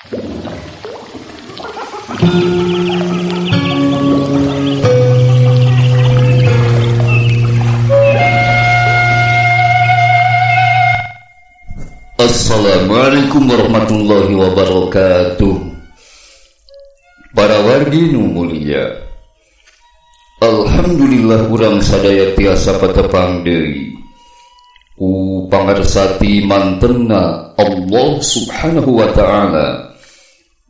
Assalamualaikum warahmatullahi wabarakatuh. Para wargi nu mulia, alhamdulillah urang sadaya tiasa patepang deui pangarsati mantenna Allah subhanahu wa ta'ala.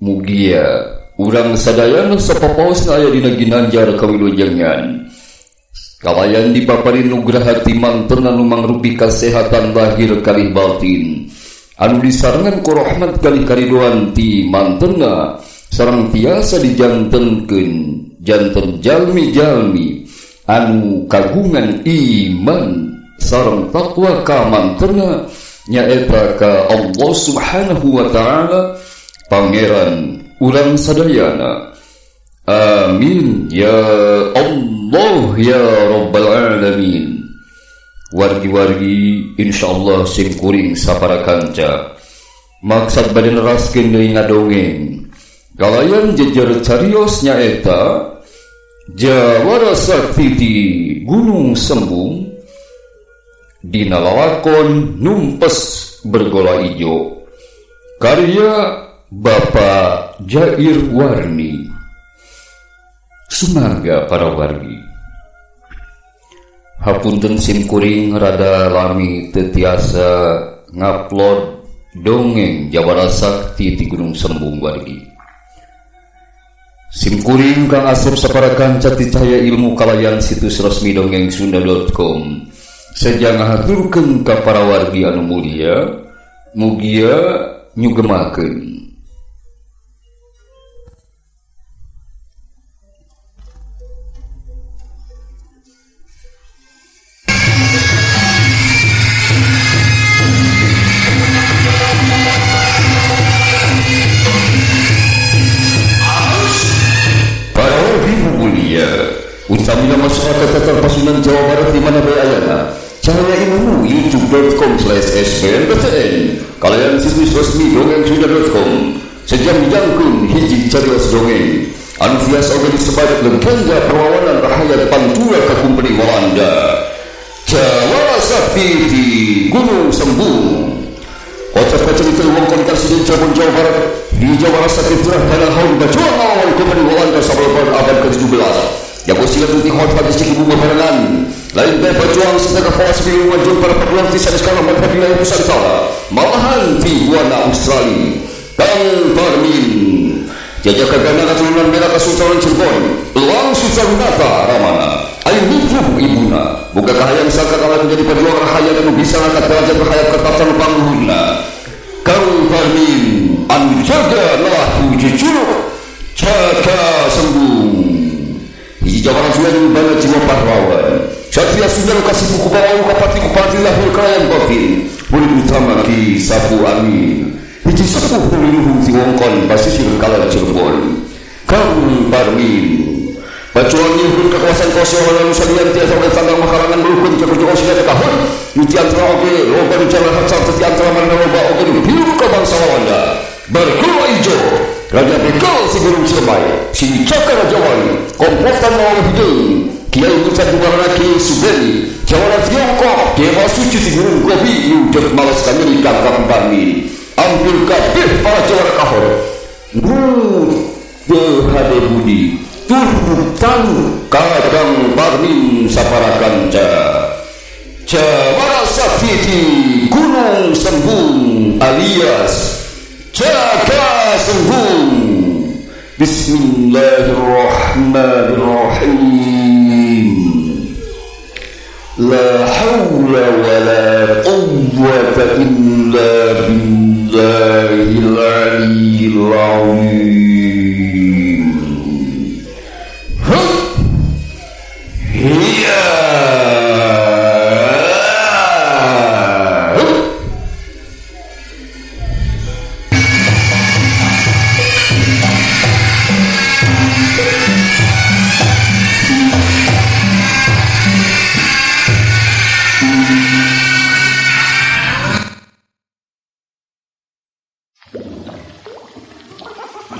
Mugia urang sadayana sapapaosna aya dina ginanjar kawilujengan kawayan dipapari nugrah hati mantenna nu mangrupi kasehatan lahir kalih batin, anu disarengan ku rahmat kalih karidoan ti mantenna sareng tiasa dijantenkeun janten jalmi-jalmi anu kagungan iman sareng takwa ka mantenna nyaeta ka Allah subhanahu wa ta'ala pangeran urang sadayana. Amin ya Allah ya rabbal alamin. Wargi-wargi insyaallah sing kuring sapara kanca maksud bade neraskeun deui ngadongeng galayan jejer carios nyaeta Jawara Sakti ti Gunung Sembung dina lawakon Numpes Bergola Ijo karya Bapak Jair Warni. Sumarga para wargi, hapunten sim kuring rada lami tetiasa ngupload dongeng Jawara Sakti ti Gunung Sembung wargi. Sim kuring kang asup sapara kanca ti cahaya ilmu kalayan situs resmi dongengsunda.com saja ngahaturkeun ka para wargi anu mulia, mugia nyugemakeun. Utamina masyarakat Tatar Pasundan Jawa Barat di mana bayana cahaya ilmu youtube.com/sbnptn kalian situs resmi dongengsunda.com sejam jangkung hiji carios dongeng anu biasa oge disebat legenda perlawanan rakyat Pantura ka kumpeni Walanda. Jawara Sakti di Gunung Sembung kocak cerita wongkon Presiden Cirebon Jawa Barat di Jawara Sakti telah tanah haun berjuang melawan kumpeni Walanda sababon abad ke-17 yang usia tuti hot pada segi bunga barengan lain baik berjuang setengah fawas biru wajib para perjuang di sana sekarang berhati wilayah Nusantara malahan di Buana Australia. Kang Parmin jajak keganakan turunan merah kesultanan Cirebon Luang Sultanata Ramana ayu nutruh ibuna buka kahayang sangka kalah menjadi perjuang rahayat anu bisa angkat derajat rahayat kertasan pangluhurna. Kang Parmin anu jaga lahu jujur jaga sembung Jawara Sunan Bala jiwa pahlawan Satria Sundar kasih buku bawah kapati kupati lahir kalian batin boleh utama ki sapu amin hiji sepuh luhung si wongkon basisir kala Cirebon. Kang Parmin bacuan nyuhun kekuasaan kosong lalu salian tiasa oleh tanggang makarangan melukun cekujung osina tahun yuti antara oge loba bicara hatsal teti antara mana loba oge biru ke bangsa Walanda Bergola Ijo Raja Bekal si Gunung Ciremai si Cakar Raja Wali kompotan mawar hidung Kiai Musa Dumaraki Subeni Jawara Tiongkok Dewa Suci si Gunung Gobi Yudek Malas Amerika Kang Parmin ambil kabeh para jawara kahor Hade Budi turbutan Kang Parmin sapara kanca Jawara Sakti di Gunung Sembung alias Jaga Sembung. Bismillahirrahmanirrahim. La hawla wa la quwwata illa billahil aliyyil azim.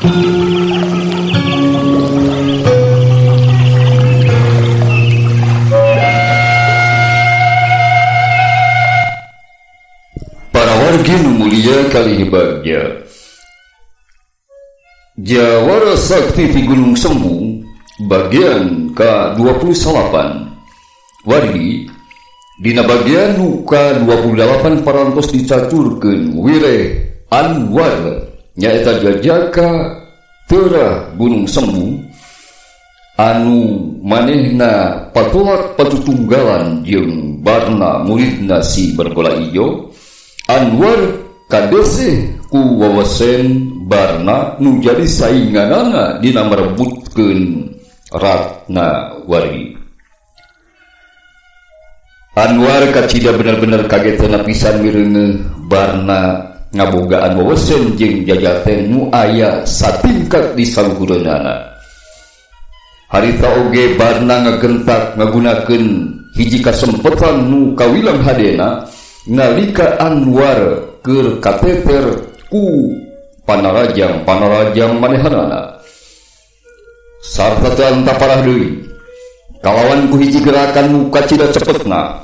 Para wargi nu mulia kali bagja, Jawara Sakti di Gunung Sembu bagian ke-28. Wargi dina bagian nu ke-28 parantos dicaturkeun Wireh Anwar nyaeta jajaka Teurah Gunung Sembu anu manehna patolak patutunggalan jeung barna muridna si Bergola Ijo. Anwar kadese ku wawasen barna nu jadi sainganana dina merebutkeun ratna wargi. Anwar kacida bener-bener kagetna pisan mireuneuh barna ngabogaan wawasen jeung jajaten nu aya satingkat di saluhureunana. Harita oge barna ngagentak ngagunakeun hiji kasempetan nu kawilang hadena nalika Anwar keur kateter ku panarajang manehanana. Sarta teu anta parah deui kalawan ku hiji gerakan nu kacida cepetna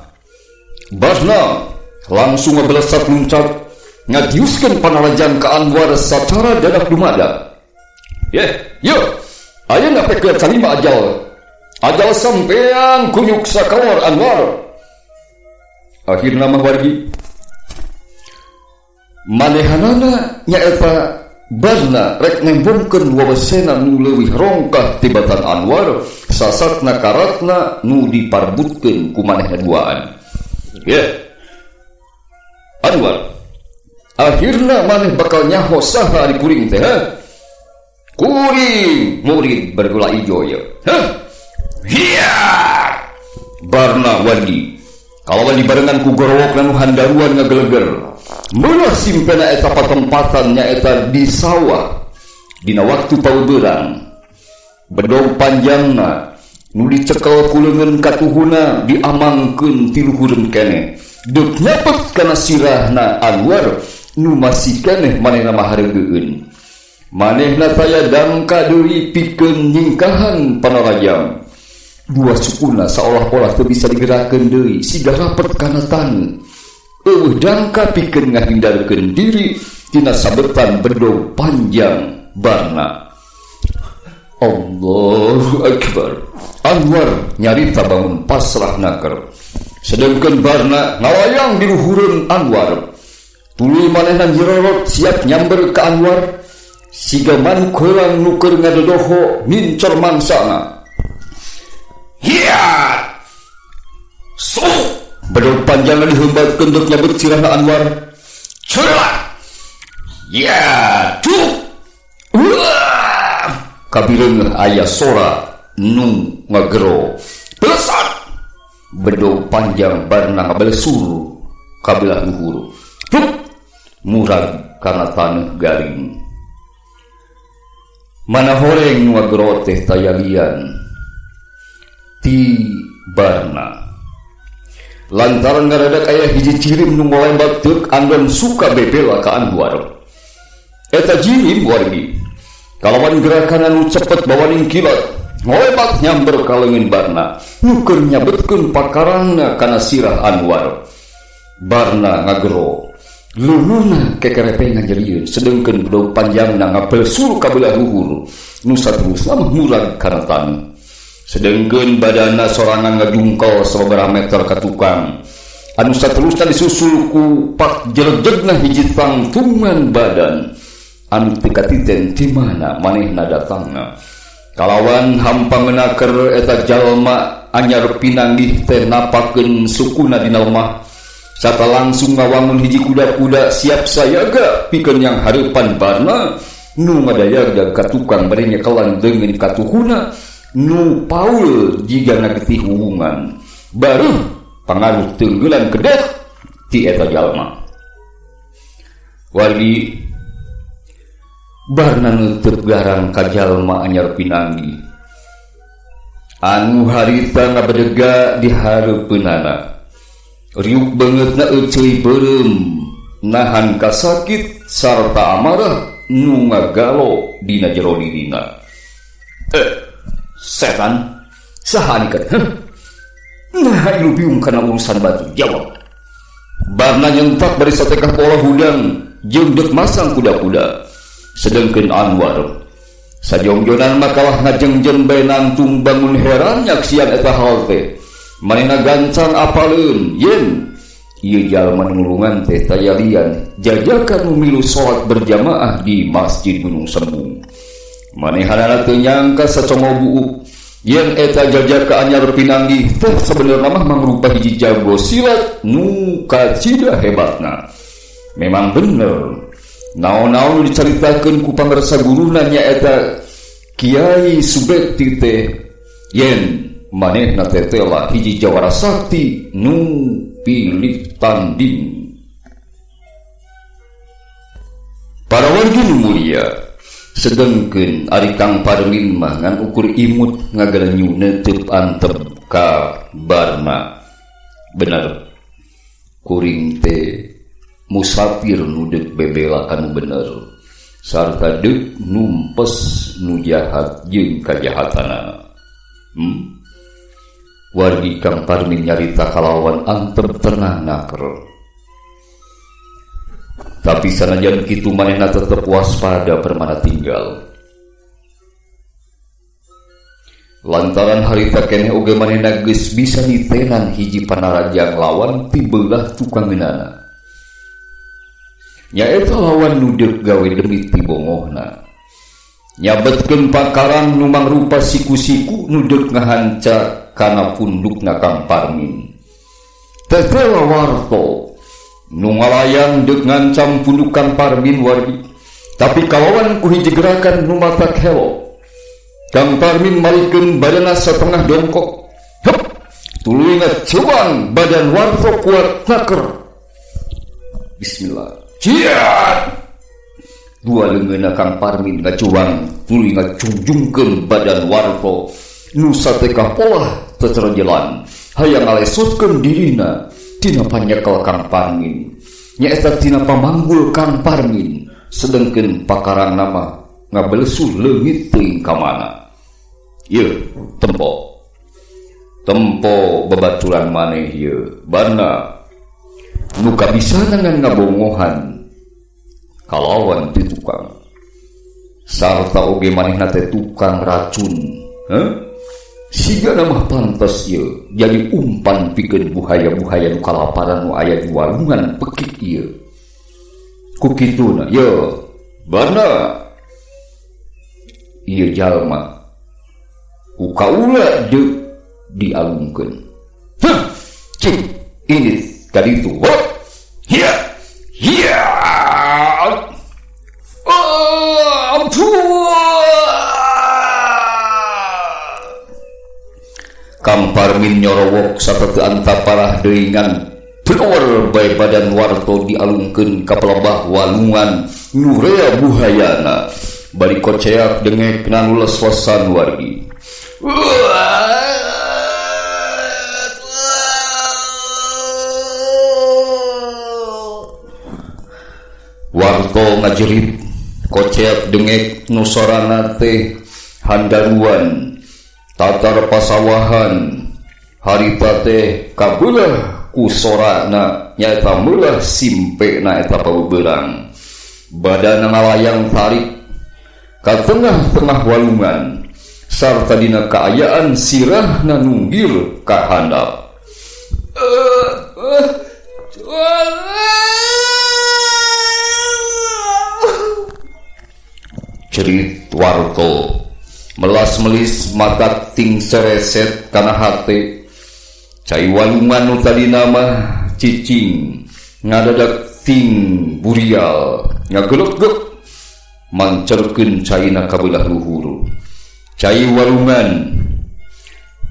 basna langsung ngablesat luncat ngadiuskeun panarajang ka Anwar sacara dadak dumada. Yo ayeuna pek salima ajal sampean kunyuk sakawar Anwar. Akhirna mah wargi manehanana nyaeta barna rek nembongkeun wawasena nu leuwih rongkah tibatan Anwar sasatna karatna nu diparbutkeun ku manehna duaan. Anwar, akhirna maneh bakal nyaho saha ari kuring teh? Kuring murid Bergola Ijo ya. Barna wargi kalawan dibarengan ku gorowok nu handaruan ngageleger meulah simpena eta patempatan nyaeta di sawah dina waktu paubeurang. Bedog panjangna nu dicekel ku leungeun katuhuna diamangkeun ti luhureun keneh deuk nyapet kana sirahna Anwar nu masih keneh manehna mahareugeun. Manehna taya dangka deui pikeun nyingkahan panarajang. Dua sukuna seolah-olah teu bisa digerakkeun deui siga rapet kana tanu. Eueuh dangka pikeun ngahindarkeun diri tina sabetan bedog panjang barna. Allahu Akbar. Anwar nyarita bangun pasrah naker. Sedengkeun barna ngalayang di luhureun Anwar. Tuluy manehna nyerorot siap nyamber ka Anwar siga manuk heulang nu keur ngadodoho mincor mangsana. So bedog panjang dihembatkeun deuk nyabet sirahna Anwar. Celah. Kabireung aya sora nu ngagero. Pelesat. Bedog panjang barna ngabelesur kabelah luhur. Murag kana taneuh garing. Mana horeng nu ngagero teh tayalian ti barna lantaran ngaradak aya hiji cirim nu ngolembat teuk anggon suka bebela ka Anwar. Eta jirim wargi kalawan gerakan anu cepet bawaning kilat ngolembat nyamber ka leungeun barna nu keur nyabetkeun pakarangna kana sirah Anwar. Barna ngagero luluna kekerepengan jelieun sedengkeun bedog panjangna ngapelsul ka belah luhur nu saterusna murag kana taneuh. Sedengkeun badanna sorangan ngajungkel sababaraha meter ka tukang. Anu saterusna disusul ku pak jeleg-jelegna hiji tangtungan badan anu teu katiten ti mana manehna datangna. Kalawan hampa menaker eta jalma anyar pinanggih teh napakeun sukuna dina lemah sarta langsung ngawangun hiji kuda-kuda siap sayaga pikeun yang hareupan barna nu ngadayag ka tukang bari nyekelan deungeun katuhuna nu paul jiga ngagetih hubungan baru pangaruh tenggelan kedek ti eta jalma. Wargi barna nutup garang ka jalma anyar pinanggi anu harita ngabedega di hareupeunana. Riuk bangetna euceuy beureum nahan ka sakit sarta amarah nu ngagalo dina jero dirina. Setan saha nikeun? Nah, ieu biung kana urusan batu. Jawab. Barna nyentak bari satekah pola hudang jeung deuk masang kuda-kuda. Sedengkeun Anwar sajongjonan makalah ngajengjeng bae nangtung bangun heran nyaksian eta hal teh. Manehna gancang apaleun yen ieu jalma nulungan teh tayalian jajakan milu salat berjamaah di Masjid Gunung Sembung. Manehanana teu nyangka sacongo buuk yen eta jajaka anyar pinanggih teh sabenerna mah mangrupa hiji jago silat nu kacida hebatna. Memang bener naon-naon dicaritakeun ku pangarsa guruna nyaeta Kiai Subekti teh yen manehna teh telah hiji jawara sakti nu pilih tanding. Para wargi nu mulia, sedengkeun ari Kang Parmin mah ngan ukur imut ngagaranyu neuteub antep ka barna. Bener kuring teh musafir nu deuk bebela anu bener sarta deuk numpes nu jahat jeung kajahatanana. Wargi Kang Parmin nyarita kalawan antep tenang naker. Tapi sanajan kitu manehna tetep waspada permana tinggal. Lantaran harita keneh oge manehna geus bisa nitenan hiji panarajang lawan ti beulah tukangeunana. Nyaeta lawan nu deuk gawe demi ti bongohna. Nyabetkeun pakarang nu mangrupa siku-siku nu deuk ngahanca kana pundukna Kang Parmin. Tetela warto nu ngalayang deuk ngancam punduk Kang Parmin wargi. Tapi kalawan ku hiji gerakan nu matak helo, Kang Parmin malikeun badanna satengah dongkok. Tuluy ngacuang badan warto kuat naker. Bismillah. Ciat! Dua leungeunna Kang Parmin ngacuang tuluy ngacungjungkeun badan warto nu satekah polah tecerejelan hayang ngalesotkeun dirina tina panyekel Kang Parmin. Nyaeta tina pamanggul Kang Parmin, sedengkeun pakarang nama ngabelesuh leungit teuing ka mana. Ieu tempo babaturan maneh ieu barna nu kabisana ngan ngabongohan kalawan ti tukang sarta oge manehna teh tukang racun. Siga mah pantes ieu jadi umpan pikeun buhaya-buhaya nu kalaparan nu aya di walungan pekik ieu. Ku kituna ieu barna ieu jalma ku kaula deuk dialungkeun. Cing ini kaditu. Hiya. Hiya. Kang Parmin nyorowok saperti antaparah deuingan blower bae badan warto dialungkeun ka pelebah walungan nu rea buhayana bari koceak dengek nu leswasan wargi. Warto ngajerit koceak dengek nu sorana teh handaruan tatar pasawahan harita teh kabeulah ku sorana nyaeta meulah simpena eta paubeurang. Badan ngalayang tarik ka tengah-tengah walungan sarta dina kaayaan sirahna nunggil ka handap. Cerit warto melas-melis mata ting sereset kana hate cai walungan nu tadina mah cicing ngadadak ting burial ngagelegek mancerkeun caina ka beulah luhur. Cai walungan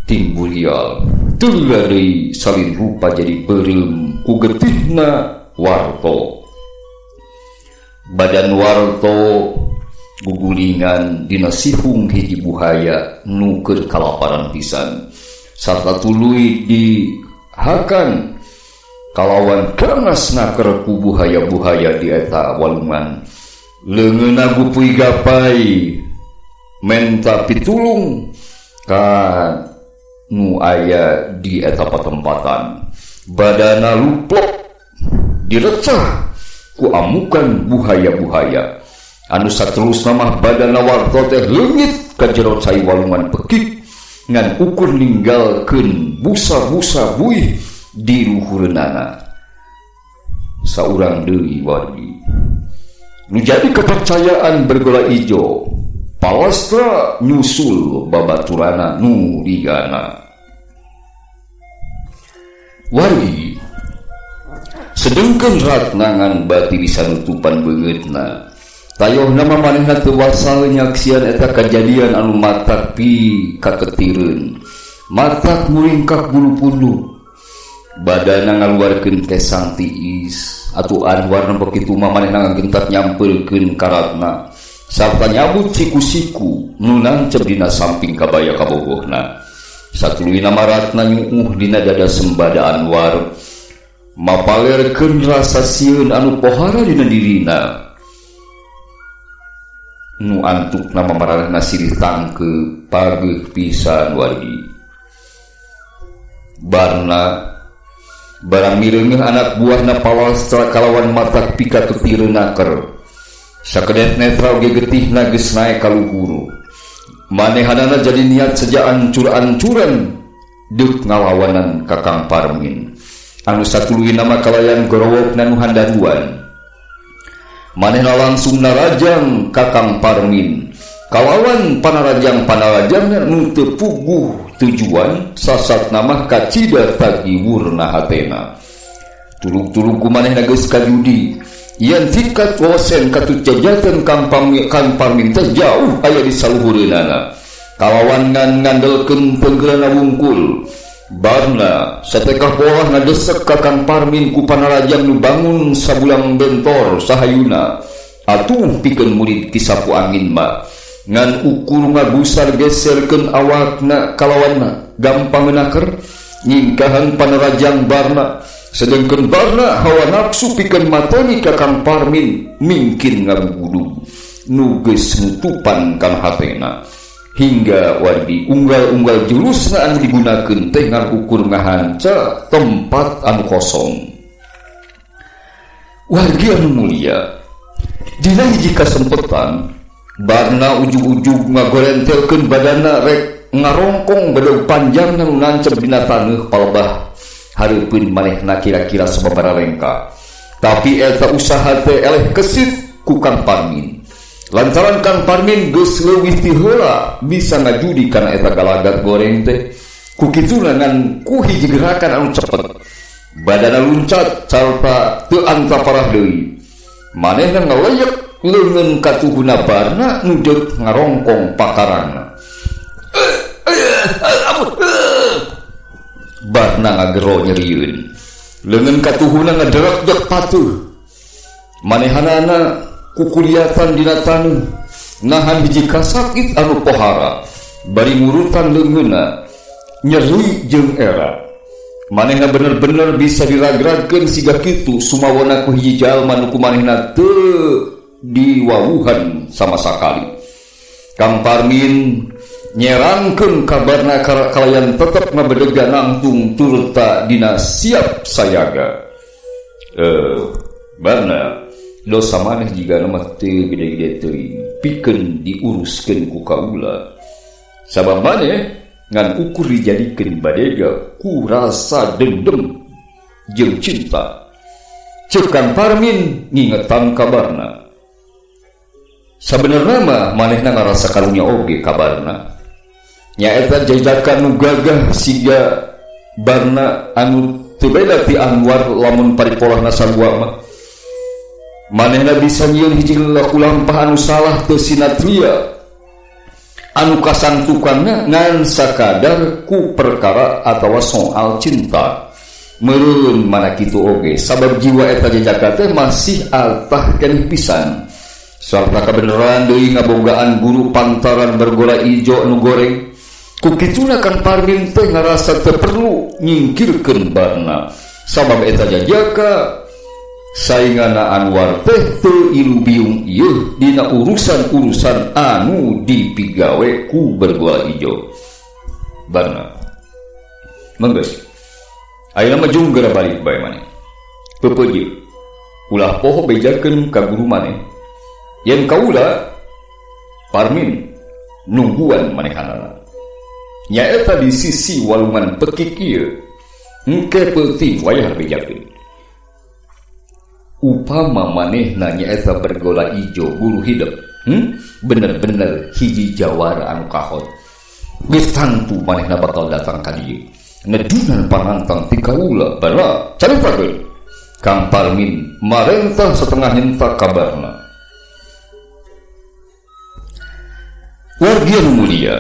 ting burial teulah deui salin rupa jadi beureum ku getihna warto. Badan warto gugulingan dina sihung hiji buhaya nu keur kalaparan pisan sarta tuluy dihakan kalawan keras naker ku buhaya-buhaya di eta walungan leungeunna gupui gapai menta pitulung ka nu aya di eta patempatan, badana luplok direcah ku amukan buhaya-buhaya anu saterusna mah badana warta teh leungit ka jero cai walungan pekik ngan ukur ninggalkeun busa-busa buih di luhureunana. Saurang deui wargi nu jadi kepercayaan bergola ijo palastra nyusul babaturana nu rigana. Wargi sedengkeun ratnangan bati disanutupan beungeutna, tayohna mah manehna teu wasal nyaksian eta kajadian anu matak pi kaketireun, matak muringkak bulu-bulu, badana ngaluarkeun kesang tiis atuh warna begitu mah manehna ngagentat nyampeukeun karatna sarta nyabut siku-siku nu nancep dina samping kabaya kabogohna. Satuluina maratna nyuuh dina dada sembada Anwar mapalerkeun rasa sieun anu pohara dina dirina nu antukna mamarana silih tangkeu pageuh pisan wargi. Barang mireungeuh anak buahna palastra kalawan matak pika ketireunnaker sakedet netra oge getihna geus naek ka luhur. Manehanana jadi niat sejak ancur-ancuran deuk ngalawanan Kakang Parmin anu satuluina mah kalayan gorowokna nu handaruan. Manehna langsung narajang Kakang Parmin kalawan panarajang-panarajangna nu teu puguh tujuan sasatna mah kacida tagiwurna hatena. Tuluk-tuluk ku manehna geus kajudi yen tingkat wawasen katujajaten Kang Parmin teh jauh aya di saluhureunana. Kalawan ngandelkeun penggeulana wungkul barna satekah polah ngadesek Kakang Parmin ku panarajang nu bangun sabulang bentor sahayuna atuh pikeun murid kisapu angin mah ngan ukur ngagusar geserkeun awakna kalawanna gampang menaker nyingkahan panarajang barna. Sedengkeun barna hawa nafsu pikeun matoni Kakang Parmin mingkin ngagudug nu geus nutupan kana hatena hingga wargi unggal-unggal jurusna anu digunakeun teh ngan ukur ngahanca tempat anu kosong. Wargi anu mulia, dina hiji kasempetan barna ujug-ujug ngagorentelkeun badanna rek ngarongkong bedog panjang nu nancep dina taneuh palebah hareupeun manehna kira-kira sababaraha rengka. Tapi eta usaha teh eleh kesit ku Kang Parmin lantaran Kang Parmin geus leuwih ti heula bisa ngajudi kana eta galagat goreng teh. Ku kituna ngan ku hiji gerakan anu cepet badana luncat sarta teu antaparah deui manehna ngaleyek leungeun ka tuhuna barna nu deuk ngarongkong pakarangna. Barna ngagero nyerieun leungeun katuhuna ngaderak-derak patuh. Manehanana kukuliatan dina taneuh nahan hiji kasakit anu pohara bari ngurutan leungeunna nyeri jeung era. Manehna bener-bener bisa diragragkeun siga kitu sumawana ku hiji jalma nu kumanehna teu diwawuhan sama sakali. Kang Parmin nyerangkeun kabarna kalayan tetep ngabedega nangtung turta dina siap sayaga. Barna dosa maneh jiga nama teu gede-gede teuing pikeun diuruskeun ku kaula. Sabab maneh ngan ukur dijadikeun badega ku rasa dendem jeung cinta. Ceuk Kang Parmin ngingetan kabarna. Sabenerna mah manehna ngarasa karunya oge kabarna. Nyaeta jajakan nu gagah siga barna anu teu beda ti Anwar lamun paripolahna sarua mah. Manehna bisa nyieun hiji lelaku lampah anu salah teu sinatria anu kasantukanna ngan sakadar ku perkara atawa soal cinta. Meureun mana kitu oge sabab jiwa eta jajaka teh masih altah keneh pisan. Sarta kabeneran deui ngabogaan guru pantaran bergola ijo anu goreng. Ku kituna Kang Parmin teh ngarasa teu perlu nyingkirkeun barna sabab eta jajaka saingana Anwar teh teu ilu biung ieu dina urusan-urusan anu dipigawe ku bergola ijo. Barna manggeus ayeuna mah junggeur balik bae maneh peupeujeu ulah poho bejakeun ka guru maneh yen kaula parmin nungguan manehanana nyaeta di sisi walungan pekik ieu engke penting wayah bejakeun. Upama manehna nyaeta bergola ijo guru hidup bener-bener hiji jawara anu kahot geus tangtu manehna bakal datang ka dieu ngedunan panantang ti kaula bala caritakeun Kang Parmin marentah setengah hentah kabarna. Wargi anu mulia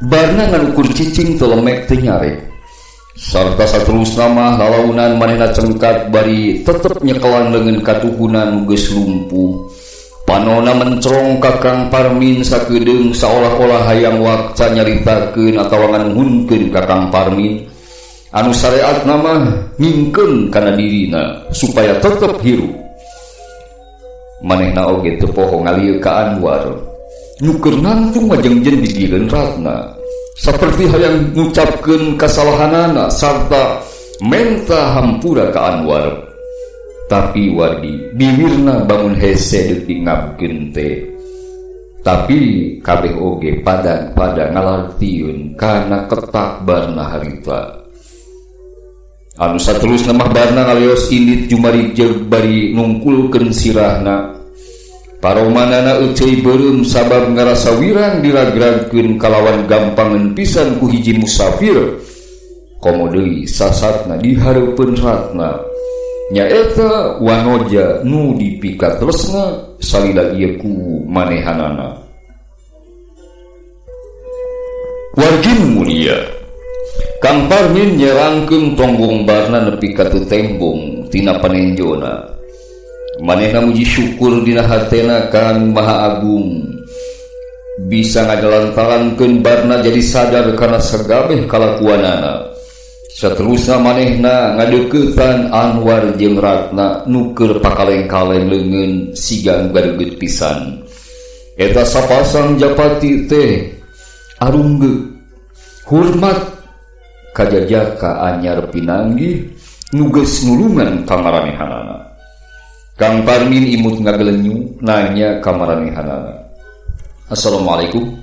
barna nganukur cicing teu lemek teu nyarek sarta saterusna mah lalaunan manehna cengkat bari tetep nyekelan leungeun katuhunan geus lumpuh. Panona mencrong ka Kang Parmin sakedeung saolah-olah hayang wakca nyaritakeun atawa nganuhunkeun ka Kang Parmin anu syariatna mah ngingkeun kana dirina supaya tetep hirup. Manehna oge teu poho ngalieu ka Anwar nu keur nangtung wajengjen di direun ratna saperti hayang ngucapkeun kasalahanana sarta menta hampura ka Anwar. Tapi Wardi bibirna bangun hese deuk ngabkeun teh. Tapi kabeh oge pada ngalartieun kana ketak barna harita. Anu saterusna mah barna ngalios indit jumari jeung bari nungkulkeun sirahna. Paromanana euceuy beureum sabab ngarasa wirang diragragkeun kalawan gampangan pisan ku hiji musafir. Komo deui sasatna dihareupeun ratna. Nyaeta wanoja nu dipikat resna salila ieu ku manehanana. Wargi mulia Kang Parmin nyerangkeun tonggong barna nepi ka tembong tina panenjona. Manehna muji syukur dina hatena Kang Maha Agung bisa ngajalantarankeun barna jadi sadar kana sagabeh kalakuanana. Saterusna manehna ngadeuketan Anwar jeung ratna nu keur pakaleng-kaleng leungeun siga gareget pisan. Eta sapasang japati teh arunggeuk hormat kajajaka anyar pinanggih nu geus nulungan ka maranehanana. Kang Parmin imut ngagelenyu nanya ka maranehanana. Assalamualaikum.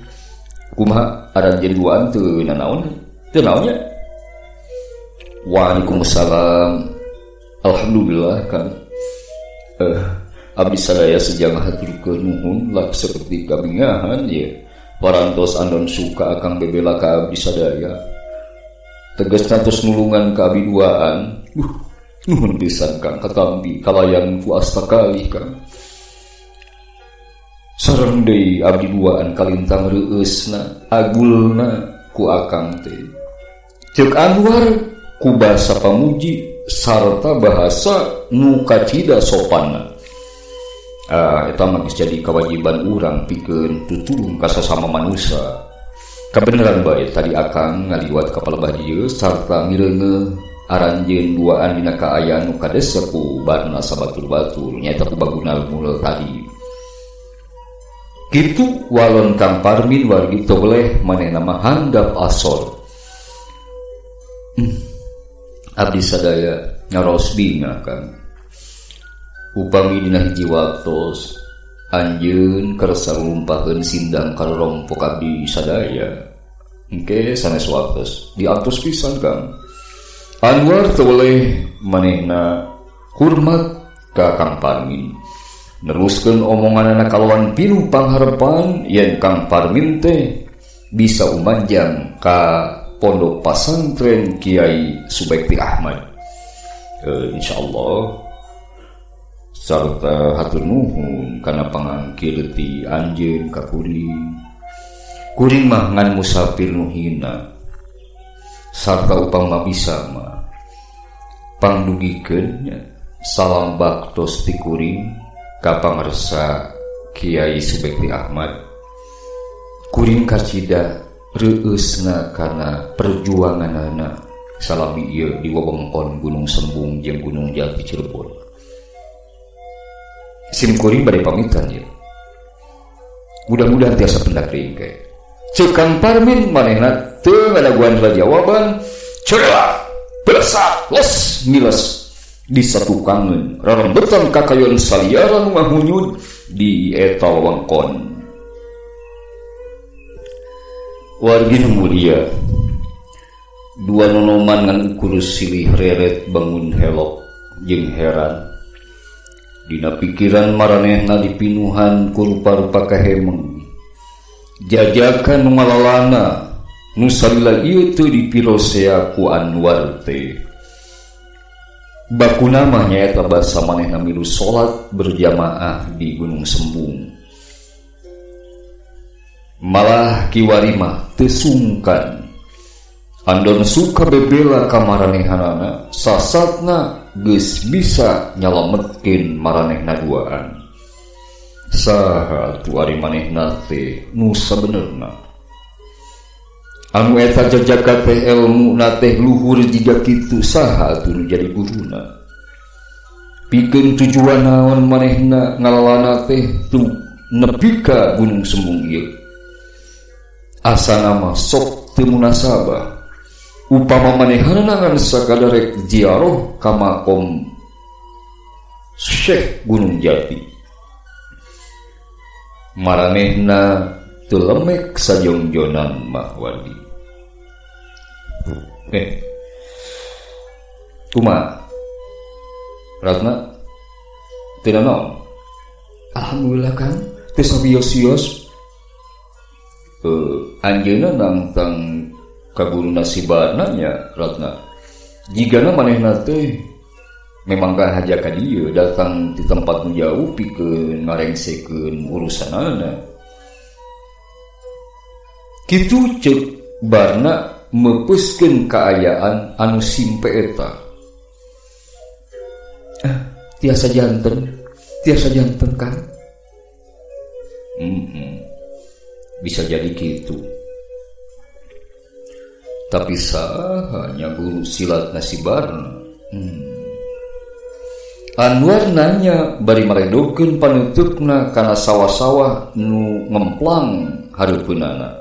Kumaha aranjeun duaan teu nanaon? Teu naonnya? Waalaikumsalam. Alhamdulillah Kang. Abdi sadaya sejang haturkeun nuhun lah seperti kabingahan ya. Parantos andon suka akang bebela ka abdi sadaya. Tegasna tos nulungan ka abdi duaan. Nuhun pisan Kang katambi kalayan ku asta kalih Kang. Sareng deui abdi duaan kalintang reueusna agulna ku akang teh. Ceuk Anwar ku basa pamuji sarta bahasa nu kacida sopanna. Eta mah geus jadi kewajiban urang pikeun tutulung ka sesama manusia. Kabeneran bae tadi akang ngaliwat ka palebah ieu sarta ngireungeun aranjeun duaan dina kaayaan nu kadesa ku barna sabatul-batul nyaeta ku bagunal mulal tadi. Kitu walon Kang Parmin wargi teu boleh manehna mah handap asor. Abdi sadaya ngaros binga Kang. Upami dina hiji waktos anjeun keur sarumpaheun sindang karompok abdi sadaya. Engke sanes waktos diatos pisan Kang. Anwar teu boleh manehna hormat ka Kang Parmin. Neruskeun omonganna kalawan pinuh pangharepan yen Kang Parmin teh bisa umanjang ka Pondok Pasantren Kiai Subekti Ahmad. Insyaallah sarta hatur nuhun kana pangangkil ti anjeun ka kuring. Kuring mah ngan musafir nu hina. Sarta upama bisa mah pangdugikeun salam baktos ti kuring ka pangarsa Kiai Subekti Ahmad. Kuring kacida reueusna kana perjuanganana salami ieu di wewengkon Gunung Sembung jeung Gunung Jati Cirebon. simkuring bade pamitan ya. Mudah-mudahan tiasa pendak deui ge. Cekang Parmin manehna teu ngadaguan jawaban, cerelah, besar, les, miles di satu kangen, rarembetan kakayon saliara nu ngahunyud di eta wewengkon. Wargi nu mulia, dua nonoman ngan ukur silih reret bangun helok jeung heran. Dina pikiran maranehna dipinuhan ku rupa-rupa kahemeng. Jajakan nu malalana nu salila ieu teu dipirosea ku Anwar teh. Bakuna mah nyaeta basa manehna milu salat berjamaah di Gunung Sembung. Malah kiwari mah teu sungkan andon suka bebela ka maranehanana sasatna geus bisa nyalametkeun maranehna duaan. Saha tu ari manehna teh nu sabenerna anu eta jajaka teh ilmu na teh luhur jiga kitu saha tu nu jadi guruna. Pikeun tujuan naon manehna ngalalana teh tu nepi ka Gunung Sembung ieu. Asana mah sok teu munasabah upama manehna ngan sakadarek ziarah ka makom Syekh Gunung Jati. Maranehna teu lemek sajongjonan mah wadi. Kumaha? Ratna teu naon? Alhamdulillah Kang, teu sabios-bios. Anjeunna nangtang ka guru nasibana nya Ratna. Jigana manehna teh memang kahaja ka dieu datang di tempat nu jauh pikeun ngarengsekeun urusanana. Kitu ceuk barna meupuskeun kaayaan anu simpe eta. Tiasa janten kan? Bisa jadi gitu. Tapi sahanya guru silat nasibarna. Anwar nanya bari maredokeun panutupna kana sawah-sawah nu ngemplang hareupeunana.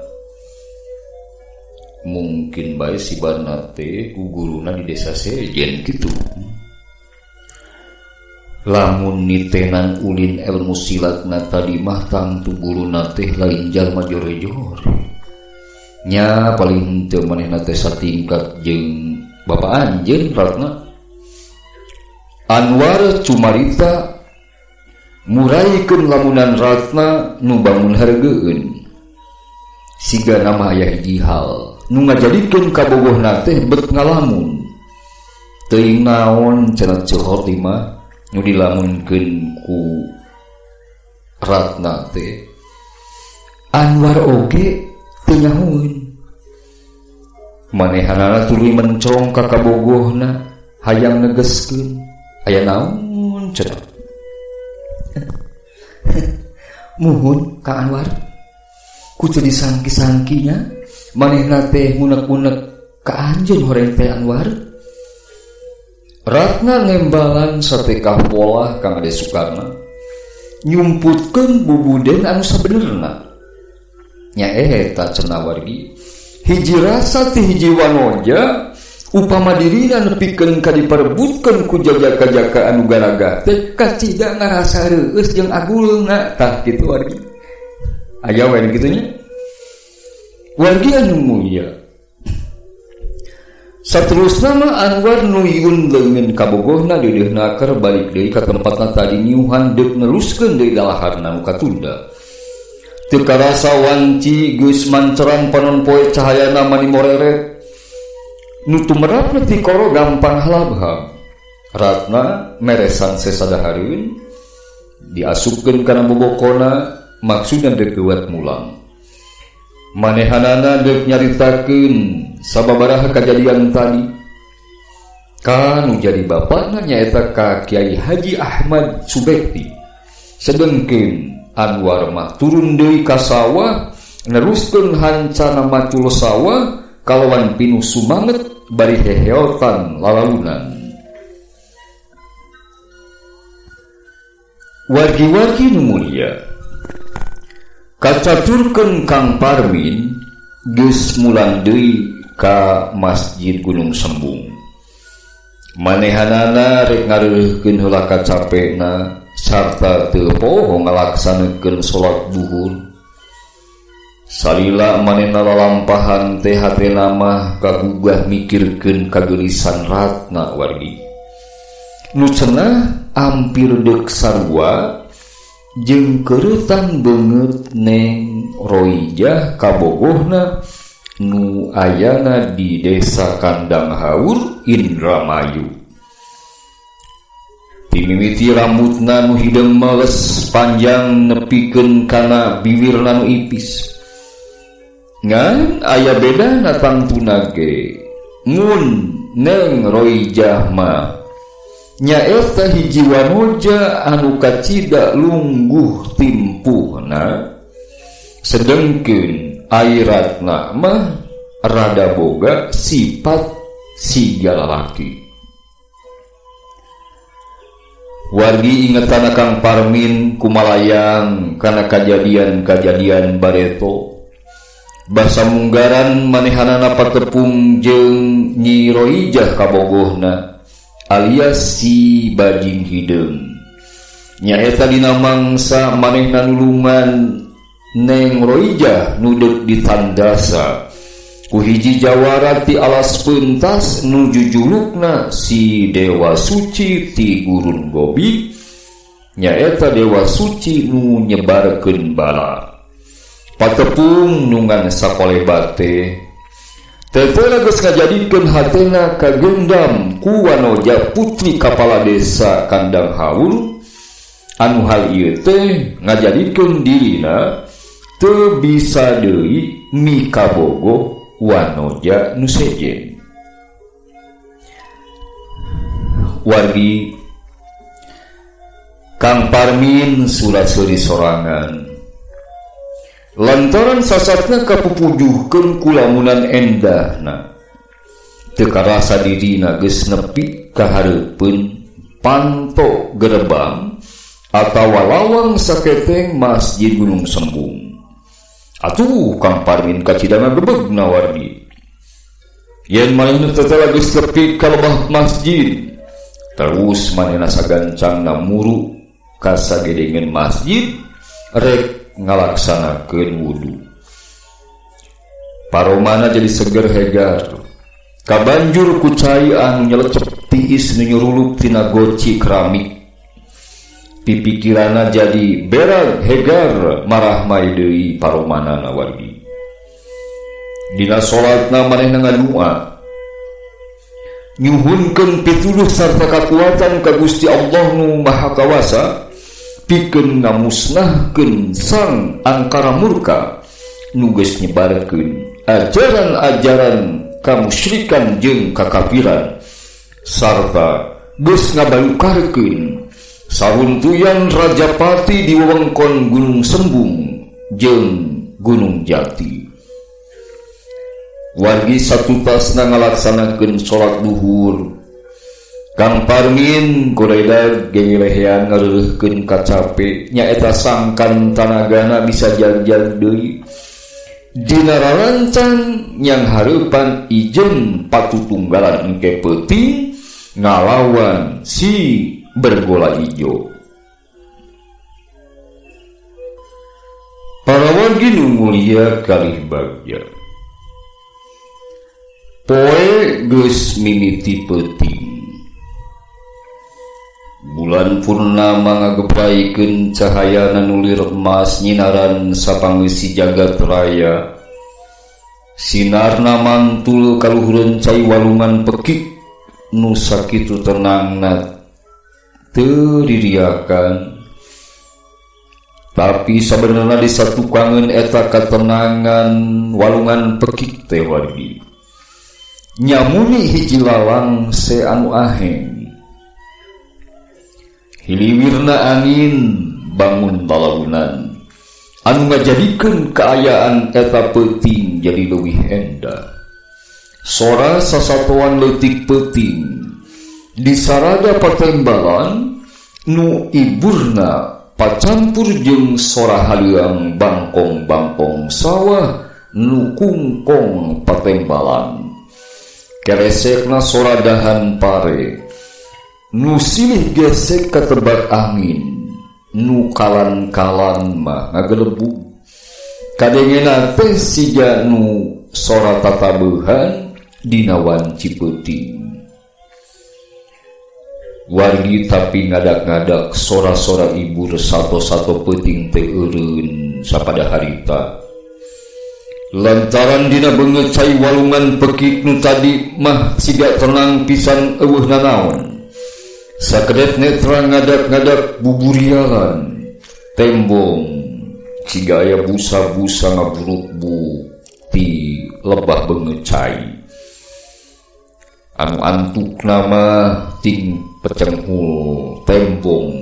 Mungkin bae si Barna teh ku guruna di desa sejen kitu. Lamun nitenan ulin ilmu silatna tadi mah tangtu guruna teh lain jalma jore-jore. Nya paling teu manehna teh satingkat jeung Bapak Anjeun Ratna. Anwar cumarita muraikeun lamunan Ratna nu bangun hareugeun. Siga nama aya hiji hal nu ngajadikeun kabogohna teh bet ngalamun. Teuing naon cenah Cohor mah nu dilamunkeun ku Ratna teh. Anwar oge teu nyahoeun. Manehanana tuluy mencong ka kabogohna hayang negeskeun. Aya naon cenah? Muhun Kang Anwar. Kudu disangki-sangkinya manehna teh ngunek-ngunek ka anjeun horeng teh Anwar. Ratna ngembalan satekah pola Kang Ade Sukarna nyumputkeun bubuden anu sabenerna. Nya eta cenah wargi hiji rasa ti hiji wanoja upama dirina nepikeun ka diperebutkeun ku jajaka-jaka anu garaga teh kacida ngarasa reueus jeung agulna tah kitu wargi. Aya wae kitu nya. Wargi anu mulia. Saterusna mah Anwar nuyun leungeun ka bogohna deudeuhna keur balik deui ka tempatna tadi nyuhan deuk neruskeun deui dalaharna nu katunda. Teu karasa wanci geus manceran panon poe cahayana mani moreret. Nu tumerapna ti koro gampang halabham. Ratna meresan sesadahareun diasupkeun kana bobokona maksudna deuk keuat mulang. Manehanana deuk nyaritakeun sababaraha kajadian tadi. Kanu jadi bapakna nyaeta ka Kiai Haji Ahmad Subekti. Sedengkeun Anwar mah turun deui ka sawah neruskeun hancana macul sawah kalawan pinuh sumanget bari heheotan lalalunan. Wargi-wargi nu mulia, kacaturkeun Kang Parmin geus mulang deui ka Masjid Gunung Sembung. Manehanana rek ngareukeun heula kacapena sarta teu poho ngalaksanekeun salat duhur. Salila manehna lalampahan teh hatena mah kagugah mikirkeun kageulisan ratna wargi. Nu cenah ampir deuk sarua jeung keuretan beungeut Neng Roijah kabogohna nu ayana di Desa Kandang Haur Indramayu. Timimiti rambutna nu hideng meles panjang nepikeun kana bibirna nu ipis. Ngan aya bedana tangtuna ge. Mun Neng Roijah mah nyaeta hiji wanoja anu kacida lungguh timpuhna, sedengkeun airatna mah rada boga sifat siga lalaki. Wargi ingetana Kang Parmin kumalayang kana kajadian-kajadian bareto. Basa munggaran manehanana patepung jeung Nyi Roijah kabogohna alias si Bajing Hideung. Nyaeta dina mangsa manehna nulungan Neng Roijah nu deuk ditandasa ku hiji jawara ti alas peuntas nu jujulukna si Dewa Suci ti Gurun Gobi. Nyaeta Dewa Suci nu nyebarkeun bala. Patepung nungan sakolebat teh tetela geus ngajadikeun hatena kagendam ku wanoja putri kapala Desa Kandang Haur anu hal ieu teh ngajadikeun dirina teu bisa deui mikabogo wanoja nu sejen. Wargi Kang Parmin surat seuri sorangan lantaran sasatna kapupujuhkeun ku lamunan endahna teu karasa dirina geus nepi ka hareupeun panto gerbang atawa lawang saketeng Masjid Gunung Sembung. Atuh Kang Parmin kacidana gebegna wargi. Yen manehna tetela geus nepi ka lembah masjid, terus manehna sagancangna muru ka sagedengeun masjid rek ngalaksanakeun wudu. Paromana jadi seger hegar. Kabanjur ku cai anu nyelecep tiis nu nyurulup tina goci keramik. Pipikirana jadi berag hegar marahmai deui paromanana wargi. Dina salatna manehna ngadua nyuhunkeun pituduh sarta kakuatan ka Gusti Allah nu Maha Kawasa pikeun ngamusnahkeun sang angkara murka nu geus nyebarkeun ajaran-ajaran kamusyrikan jeung kakafiran sarta geus ngabalukarkeun saruntuyan Rajapati di wewengkon Gunung Sembung jeung Gunung Jati. Wargi satutasna ngalaksanakeun salat duhur. Kang Parmin kuredag gengilehean ngareukeun kacape nyaeta sangkan tanagana bisa jagjag deui. Dina ralancan yang hareupan ijeun patutunggalan engke peuting ngalawan si bergola ijo. Para wargi nu mulia kalih bagja. Poe geus mimiti peuting. Bulan purnama ngagepraikeun cahayana nulir emas nyinaran sapangeussi jagat raya. Sinarna mantul kaluhureun cai walungan pekik nu sakitu tenangna teu diriakan. Tapi sabenerna disatukangeun eta katenangan walungan pekik teh wargi. Nyamuni hiji lalang se anu aheng. Hiliwirna angin bangun balaunan anu ngajadikeun kaayaan eta peuting jadi leuwih endah. Sora sasatoan leutik peuting disarada patembalan nu iburna pacampur jeung sora haleung bangkong-bangkong sawah nu kungkong patembalan. Keresekna sora dahan pare nu silih gesek katebak angin, nu kalan-kalan mah ngagelebug. Kadengena teh siga nu sora tatabeuhan dina wan Cipeuting. Wargi tapi ngadak-ngadak sora-sora ibu resato-sato peuting teh eureun sapada harita. Lantaran dina beungeut cai walungan pekik nu tadi mah siga tenang pisan eueuhna naon. Sakedet netra ngadak-ngadak buburialan tembong siga aya busa-busa ngaburuk-bu ti lebah beungeut cai. Anu antuk nama ting pecenghul tembong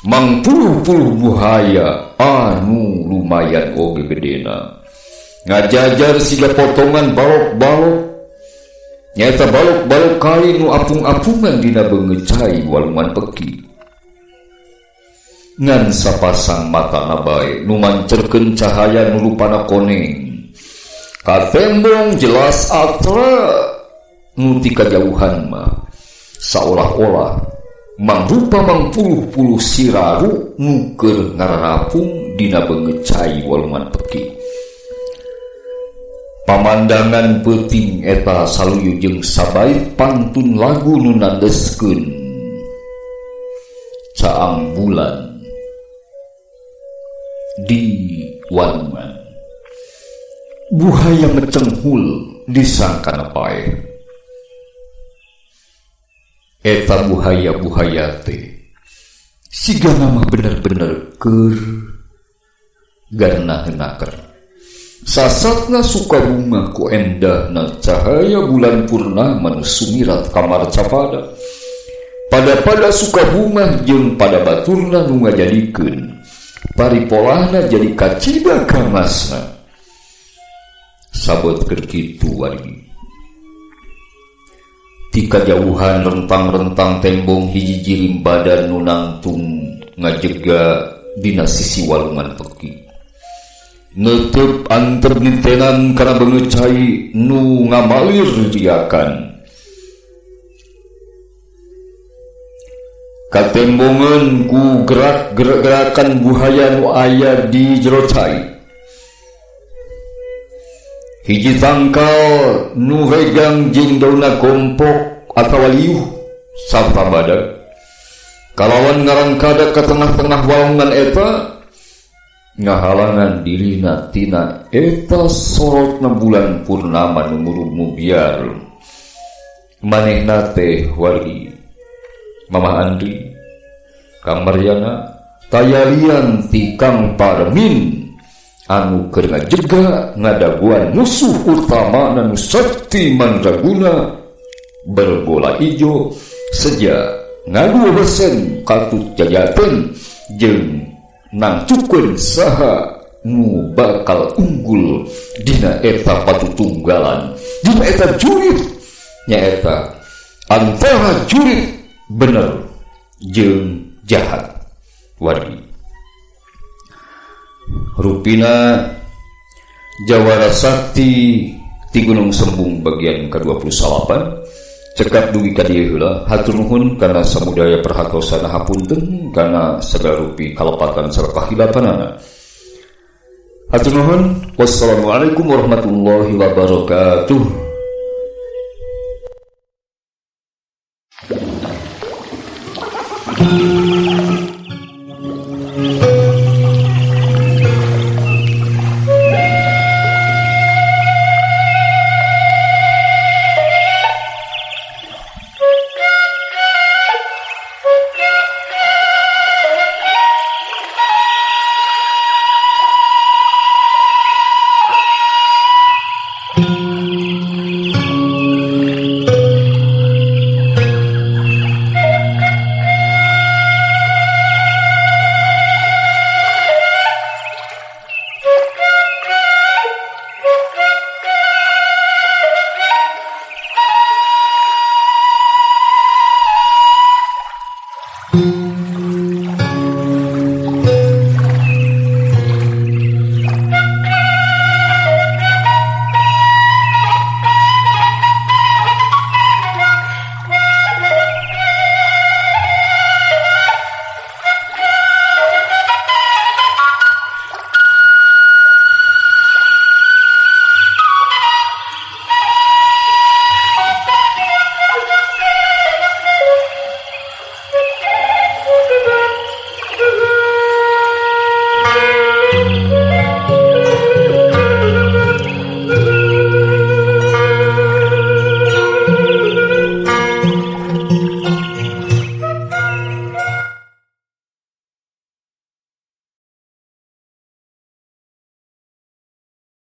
mang puluh-puluh buhaya anu lumayan oge gedena ngajajar siga potongan balok-balok nyata balok-balok kali nu apung-apungan dina beungeut cai walungan peki ngan sapasang matana bae nu mancerkeun cahaya nu rupana koneng ka tembong jelas atra nu ti kajauhan mah saolah-olah mangrupa mangpuluh-puluh siraru nu keur ngararapung dina beungeut cai walungan peki. Pamandangan peuting eta saluyu jeung sabait pantun lagu nu nandeskeun caang bulan di walungan. Buhaya mecenghul disangkana pae. Eta buhaya-buhaya teh siga nama bener-bener keur garna heunaker. Sasatna Sukabunga ku endahna cahaya bulan purnama nu sumirat kamar capada. Pada Sukabunga jeung pada baturna nu ngajadikeun paripolahna jadi kacida kamasna. Sabot keur kitu wargi. Ti kajauhan rentang-rentang tembong hiji jirim badan nu nangtung ngajega dina sisi walungan peki. Neuteuk antep nintenan kana beungeut cai nu ngamalir riakan. Katembongeun ku gerak-gerakan buhaya nu aya di jero cai. Hiji tangkal nu regang jeung daunna gompok atawa liuh sarta badag kalawan ngarangkada ka tengah-tengah walungan eta ngahalangan dirina tina eta sorotna bulan purnama nu murub biar. Manehna teh wargi Mama Andri Kang Maryana tayalian ti Kang Parmin anu keur ngajega ngadaguan musuh utama nu sakti mandraguna berbola ijo seja ngadu besen kartu jajaten jeung nangcukeun saha nu bakal unggul dina eta patutunggalan dina eta jurit nyaeta antara jurit bener jeung jahat wargi. Rupina Jawara Sakti ti Gunung Sembung bagian ke-28 cekap dugi ka dieu heula. Hatur nuhun kana samudaya perhatosan hapunten kana segala rupi kalepatan sareng kahilapanana. Hatur nuhun. Wassalamualaikum warahmatullahi wabarakatuh.